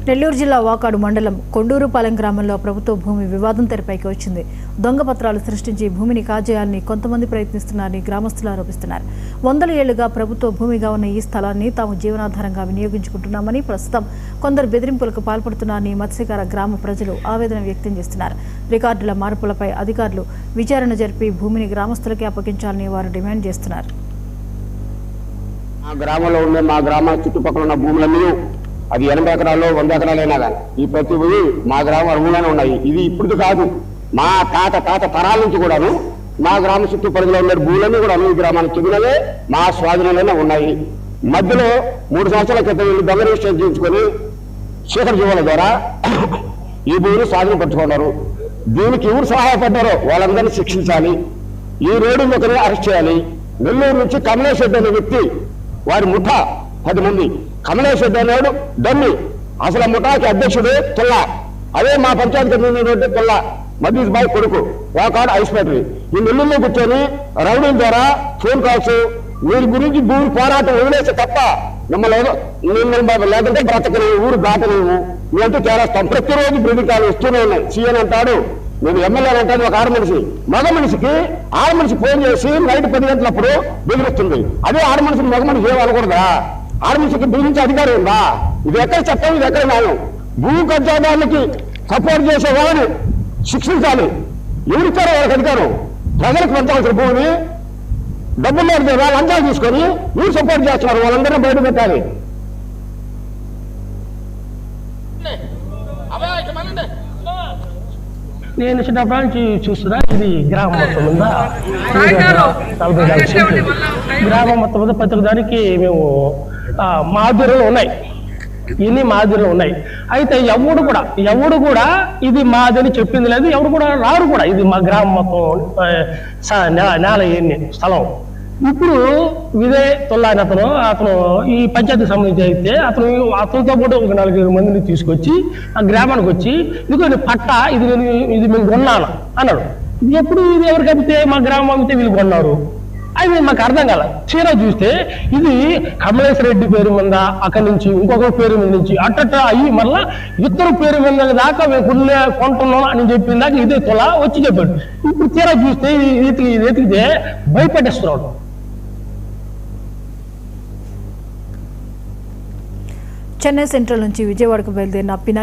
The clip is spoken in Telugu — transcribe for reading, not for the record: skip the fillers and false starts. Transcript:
నెల్లూరు జిల్లా వాకాడు మండలం కొండూరుపాలెం గ్రామంలో ప్రభుత్వ భూమి వివాదం తెరపైకి వచ్చింది. దొంగ పత్రాలు సృష్టించి భూమిని కాజేయాలని కొంతమంది ప్రయత్నిస్తున్నారని గ్రామస్తులు ఆరోపిస్తున్నారు. 100 ఏళ్లుగా ప్రభుత్వ భూమిగా ఉన్న ఈ స్థలాన్ని తాము జీవనాధారంగా వినియోగించుకుంటున్నామని, ప్రస్తుతం కొందరు బెదిరింపులకు పాల్పడుతున్నారని మత్స్యకార గ్రామ ప్రజలు ఆవేదన వ్యక్తం చేస్తున్నారు. రికార్డుల మార్పులపై అధికారులు విచారణ జరిపి భూమిని గ్రామస్తులకే అప్పగించాలని వారు డిమాండ్ చేస్తున్నారు. మా గ్రామంలో ఉండే మా గ్రామ చుట్టుపక్కల ఉన్న భూములన్నీ అది 80 ఎకరాల్లో 100 ఎకరాలైనా కానీ ఈ ప్రతి భూమి మా గ్రామ అరువులోనే ఉన్నాయి. ఇది ఇప్పుడు కాదు, మా తాత తరాల నుంచి కూడాను మా గ్రామ చుట్టూ పరిధిలో ఉన్న భూములన్నీ కూడా ఈ గ్రామానికి చెందినవే మా స్వాధీనంలోనే ఉన్నాయి. మధ్యలో 3 సంవత్సరాల క్రితం వీళ్ళు దొంగ రిజిస్టర్ చేయించుకొని శేఖర్ జీవుల ద్వారా ఈ భూమిని స్వాధీనపరుచుకున్నారు. దీనికి ఎవరు సహాయపడ్డారో వాళ్ళందరినీ శిక్షించాలి. ఈ రోడ్డు ఒకరిని అరెస్ట్ చేయాలి. నెల్లూరు నుంచి కమలేష్ రెడ్డి అనే వ్యక్తి, వారి ముఠా 10 మంది, కమలేష్ రెడ్డి అనేవాడు డమ్మి, అసలు ఆ ముఠాకి అధ్యక్షుడు తొల్ల, అదే మా పంచాయతీ చెందినటువంటి తొల్ల మధీష్ బాయ్ కొడుకు, వాకాడు ఐస్ ఫ్యాక్టరీ. ఈ నెల్లూరులో కూర్చొని రౌడీల ద్వారా ఫోన్ కాల్స్, వీరి గురించి భూమి పోరాటం వదిలేస్తే తప్ప మిమ్మల్ని లేదంటే బ్రతకలేము, ఊరు దాటలేము, మేమంతా చేస్తాం. ప్రతిరోజు బ్రిటికాలు వస్తూనే ఉన్నాయి. సీఎన్ అంటాడు, నేను ఎమ్మెల్యే అంటాను, ఒక మగ మనిషికి ఆడ మనిషి ఫోన్ చేసి నైట్ 10 గంటలప్పుడు బెదిరిస్తుంది. అదే ఆడ మనిషికి మగ మనిషి ఏమనకూడదా? ఆడ మనిషికి బెదిరించే అధికారం ఉందా? ఇది ఎక్కడ చట్టం, ఇది ఎక్కడ న్యాయం? భూ కబ్జాదారులకి సపోర్ట్ చేసే వాళ్ళని శిక్షించాలి. ఎవరిచ్చారో వాళ్ళకి అధికారం? ప్రజలకు పెంచాల్సిన భూమిని డబ్బులు లేదా లంచాలు తీసుకొని ఎవరు సపోర్ట్ చేస్తున్నారు వాళ్ళందరినీ బయట పెట్టాలి. నేను చిన్నప్పటి నుంచి చూస్తున్నా, ఇది గ్రామం మొత్తం ఉందా 40 గ్రామం మొత్తం మీద ప్రతి దానికి మేము మాదిరిలో ఉన్నాయి, ఎన్ని మాదిరిలో ఉన్నాయి. అయితే ఎవడు కూడా ఇది మాదని చెప్పింది లేదు, ఎవరు కూడా రారు కూడా. ఇది మా గ్రామం మొత్తం నేల ఎన్ని స్థలం. ఇప్పుడు ఇదే తొల్లాని అతను ఈ పంచాయతీకి సంబంధించి అయితే అతనితో పాటు ఒక 4 మందిని తీసుకొచ్చి ఆ గ్రామానికి వచ్చి, ఇదిగో పట్ట ఇది మేము కొన్నాను అన్నాడు. ఇది ఎప్పుడు ఇది ఎవరికి అమ్మితే? మా గ్రామం అమ్మితే వీళ్ళు కొన్నారు. అది మాకు అర్థం కాల. చీర చూస్తే ఇది కమలేశ్వర రెడ్డి పేరు మీద, అక్కడి నుంచి ఇంకొక పేరు మీద నుంచి అట్ట అయ్యి మళ్ళా ఇద్దరు పేరు మీద దాకా మేము కొంటున్నాం అని చెప్పిన దాకా ఇదే తొల వచ్చి చెప్పాడు. ఇప్పుడు చీర చూస్తే ఎతికితే భయపెట్టేస్తున్నాడు. చెన్నై సెంట్రల్ నుంచి విజయవాడకు బయలుదేరిన పినాకి